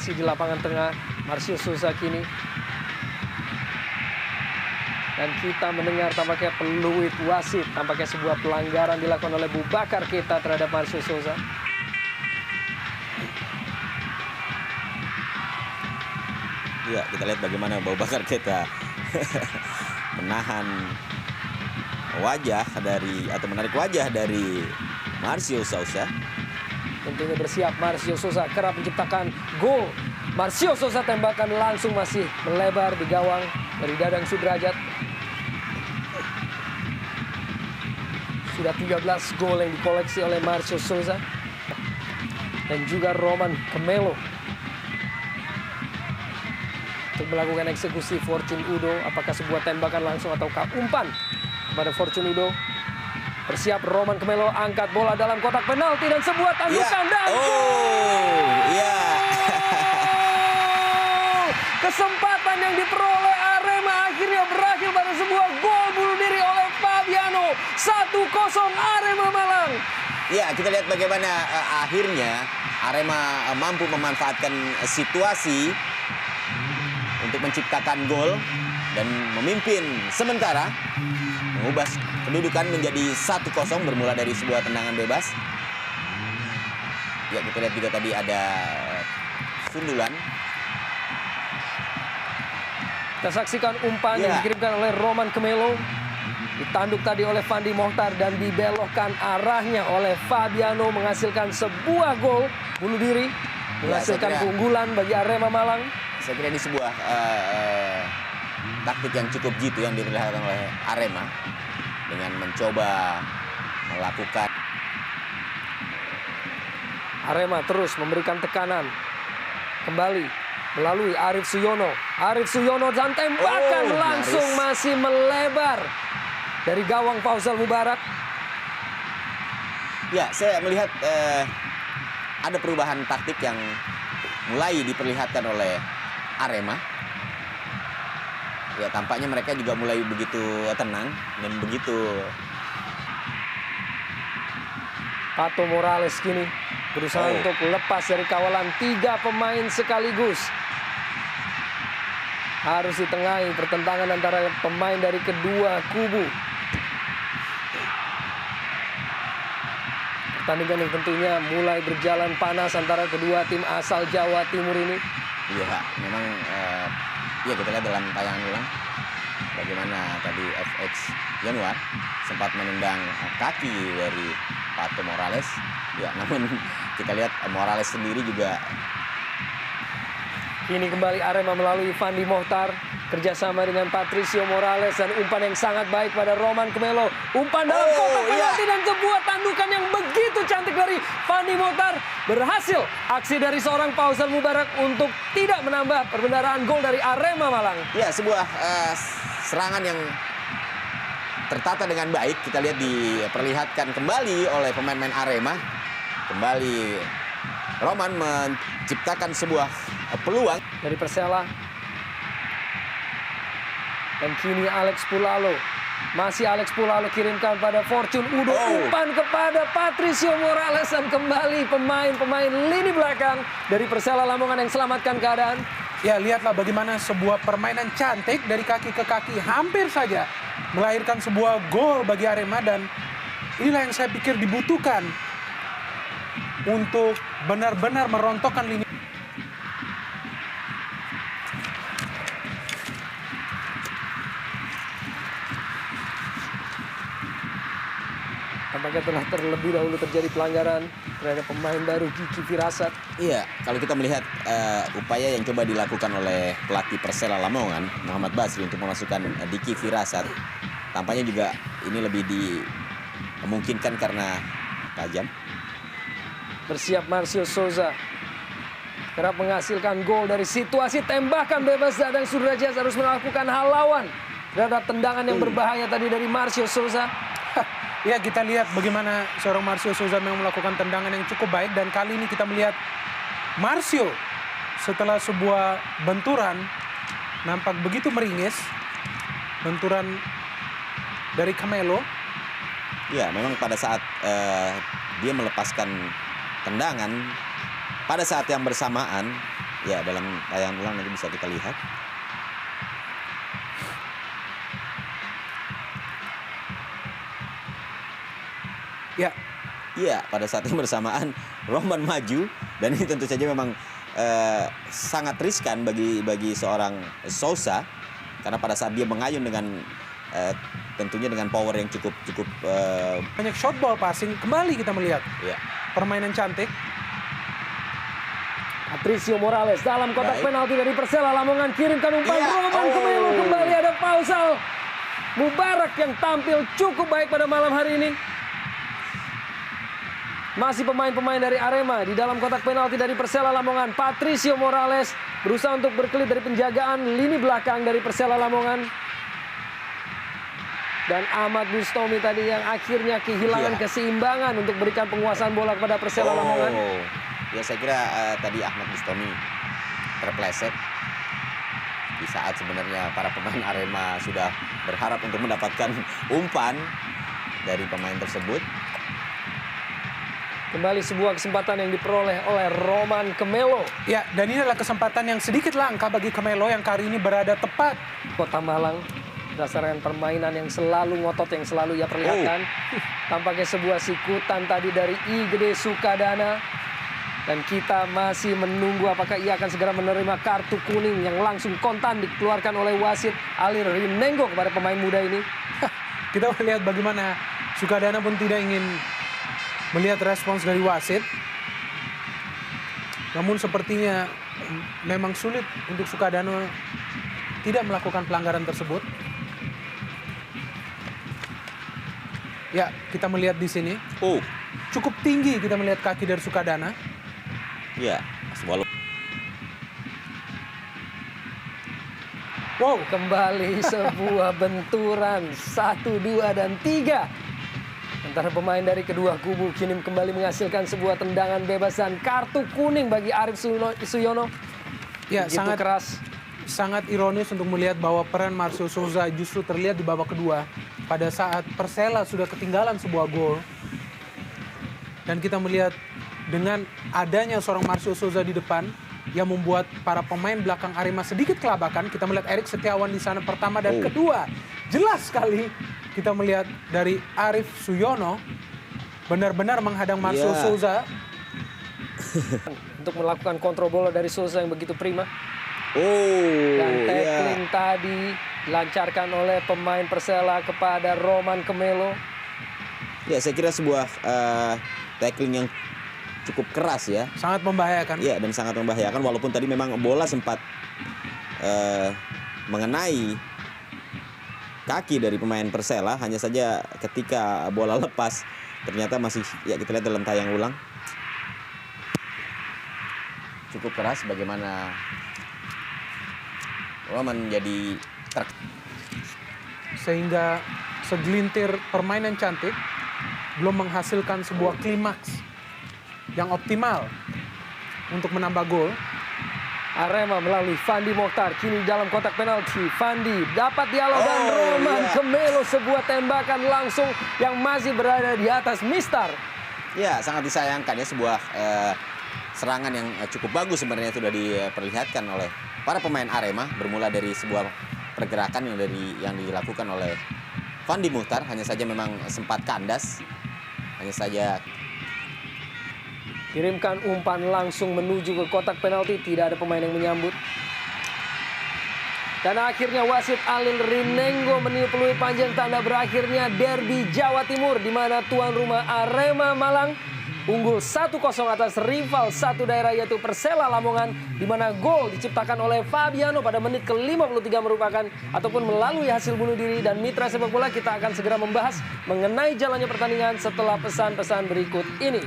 masih di lapangan tengah. Marcio Souza kini. Dan kita mendengar tampaknya peluit wasit. Tampaknya sebuah pelanggaran dilakukan oleh Boubacar Keita terhadap Marcio Souza. Ya, kita lihat bagaimana Boubacar Keita menahan wajah dari atau menarik wajah dari Marcio Souza. Tentunya bersiap Marcio Souza kerap menciptakan gol. Marcio Souza tembakan langsung masih melebar di gawang dari Dadang Sudrajat. Sudah 13 gol yang dikoleksi oleh Marcio Souza. Dan juga Roman Camelo. Untuk melakukan eksekusi Fortune Udo. Apakah sebuah tembakan langsung ataukah umpan kepada Fortune Udo. Bersiap Roman Camelo, angkat bola dalam kotak penalti dan sebuah tandukan dan kesempatan yang diperoleh Arema akhirnya berakhir pada sebuah gol bunuh diri oleh Fabiano. 1-0 Arema Malang. Ya, kita lihat bagaimana akhirnya Arema mampu memanfaatkan situasi untuk menciptakan gol dan memimpin sementara, mengubah kedudukan menjadi 1-0 bermula dari sebuah tendangan bebas. Ya, kita lihat juga tadi ada sundulan. Kita saksikan umpan yang dikirimkan oleh Roman Camelo. Ditanduk tadi oleh Fandi Mohtar dan dibelokkan arahnya oleh Fabiano, menghasilkan sebuah gol bunuh diri, menghasilkan keunggulan bagi Arema Malang. Saya kira ini sebuah taktik yang cukup jitu yang diperlihatkan oleh Arema dengan mencoba melakukan. Arema terus memberikan tekanan kembali melalui Arif Suyono. Arif Suyono dan tembakan langsung masih melebar dari gawang Fauzal Mubarak. Ya, saya melihat ada perubahan taktik yang mulai diperlihatkan oleh Arema. Ya, tampaknya mereka juga mulai begitu tenang dan begitu. Pato Morales kini berusaha untuk lepas dari kawalan 3 pemain sekaligus. Harus ditengahi pertentangan antara pemain dari kedua kubu. Pertandingan yang tentunya mulai berjalan panas antara kedua tim asal Jawa Timur ini. Iya, memang ya kita lihat dalam tayangan ulang bagaimana tadi FX Januar sempat menendang kaki dari Pato Morales. Ya, namun kita lihat Morales sendiri juga. Kini kembali Arema melalui Fandi Mohtar kerjasama dengan Patricio Morales dan umpan yang sangat baik pada Roman Camelo. Umpan dalam kotak penalti dan sebuah tandukan yang begitu cantik dari Fandi Mohtar. Berhasil aksi dari seorang Fauzal Mubarak untuk tidak menambah perbendaharaan gol dari Arema Malang. Ya, sebuah serangan yang tertata dengan baik. Kita lihat diperlihatkan kembali oleh pemain-pemain Arema. Kembali Roman menciptakan sebuah peluang dari Persela. Dan kini Alex Pulalo. Masih Alex Pulalo kirimkan pada Fortune Udo. Umpan kepada Patricio Morales. Dan kembali pemain-pemain lini belakang dari Persela Lamongan yang selamatkan keadaan. Ya, lihatlah bagaimana sebuah permainan cantik dari kaki ke kaki. Hampir saja melahirkan sebuah gol bagi Arema. Dan inilah yang saya pikir dibutuhkan untuk benar-benar merontokkan lini. Tampaknya telah terlebih dahulu terjadi pelanggaran terhadap pemain baru Kiki Firasat. Iya, kalau kita melihat upaya yang coba dilakukan oleh pelatih Persela Lamongan, Muhammad Basri, untuk memasukkan Diki Firasat, tampaknya juga ini lebih dimungkinkan karena tajam. Bersiap Marcio Souza. Kerap menghasilkan gol dari situasi tembakan bebas. Dadang Sudrajat harus melakukan hallawan terhadap tendangan yang berbahaya tadi dari Marcio Souza. Ya, kita lihat bagaimana seorang Marcio Souza memang melakukan tendangan yang cukup baik. Dan kali ini kita melihat Marcio setelah sebuah benturan nampak begitu meringis. Benturan dari Camelo. Ya, memang pada saat dia melepaskan tendangan, pada saat yang bersamaan Ya, dalam tayangan ulang nanti bisa kita lihat. Ya, Iya, pada saat yang bersamaan Roman maju dan ini tentu saja memang sangat riskan bagi seorang Sousa karena pada saat dia mengayun dengan tentunya dengan power yang cukup banyak shot ball passing. Kembali kita melihat ya. permainan cantik. Patricio Morales dalam kotak Baik. penalti dari Persela Lamongan, kirimkan umpan Iya. Roman Kemelo, kembali ada Faisal Mubarak yang tampil cukup baik pada malam hari ini. Masih pemain-pemain dari Arema di dalam kotak penalti dari Persela Lamongan. Patricio Morales berusaha untuk berkelit dari penjagaan lini belakang dari Persela Lamongan. Dan Ahmad Bustomi tadi yang akhirnya kehilangan Iya. keseimbangan untuk berikan penguasaan bola kepada Persela Lamongan. Ya saya kira tadi Ahmad Bustomi terpleset di saat sebenarnya para pemain Arema sudah berharap untuk mendapatkan umpan dari pemain tersebut. Kembali sebuah kesempatan yang diperoleh oleh Roman Kemelo. Ya, dan ini adalah kesempatan yang sedikit langka bagi Kemelo yang kali ini berada tepat. Kota Malang berdasarkan permainan yang selalu ngotot, yang selalu ia perlihatkan. Tampaknya sebuah sikutan tadi dari I Gede Sukadana. Dan kita masih menunggu apakah ia akan segera menerima kartu kuning yang langsung kontan dikeluarkan oleh wasit Alir Rinengo kepada pemain muda ini. Kita melihat bagaimana Sukadana pun tidak ingin melihat respons dari wasit. Namun sepertinya memang sulit untuk Sukadana tidak melakukan pelanggaran tersebut. Ya, kita melihat di sini cukup tinggi kita melihat kaki dari Sukadana. Ya, walaupun Wow, Kembali sebuah benturan 1, 2, dan 3 antara pemain dari kedua kubu kini kembali menghasilkan sebuah tendangan bebas dan kartu kuning bagi Arif Suyono. ya Begitu keras. sangat ironis untuk melihat bahwa peran Marcio Souza justru terlihat di babak kedua pada saat Persela sudah ketinggalan sebuah gol. Dan kita melihat dengan adanya seorang Marcio Souza di depan yang membuat para pemain belakang Arema sedikit kelabakan. Kita melihat Erik Setiawan di sana pertama dan kedua. Jelas sekali kita melihat dari Arif Suyono benar-benar menghadang Marcio Iya. Souza. Untuk melakukan kontrol bola dari Souza yang begitu prima. Dan ya. tackling tadi dilancarkan oleh pemain Persela kepada Roman Kemelo. Ya, saya kira sebuah tackling yang cukup keras ya. Sangat membahayakan. Ya, dan sangat membahayakan walaupun tadi memang bola sempat mengenai kaki dari pemain Persela, hanya saja ketika bola lepas ternyata masih ya kita lihat dalam tayang ulang cukup keras bagaimana Roman menjadi Sehingga segelintir permainan cantik belum menghasilkan sebuah klimaks yang optimal untuk menambah gol. Arema melalui Fandi Mokhtar kini dalam kotak penalti. Fandi dapat dialog dan Roman Kemelo sebuah tembakan langsung yang masih berada di atas Mistar. ya sangat disayangkan ya sebuah serangan yang cukup bagus sebenarnya sudah diperlihatkan oleh para pemain Arema bermula dari sebuah pergerakan yang dilakukan oleh Fandi Mokhtar, hanya saja memang sempat kandas, hanya saja Kirimkan umpan langsung menuju ke kotak penalti, tidak ada pemain yang menyambut. Dan akhirnya wasit Alir Rinengo meniup peluit panjang tanda berakhirnya derby Jawa Timur di mana tuan rumah Arema Malang unggul 1-0 atas rival satu daerah yaitu Persela Lamongan, di mana gol diciptakan oleh Fabiano pada menit ke-53 merupakan ataupun melalui hasil bunuh diri. Dan mitra sepak bola, kita akan segera membahas mengenai jalannya pertandingan setelah pesan-pesan berikut ini.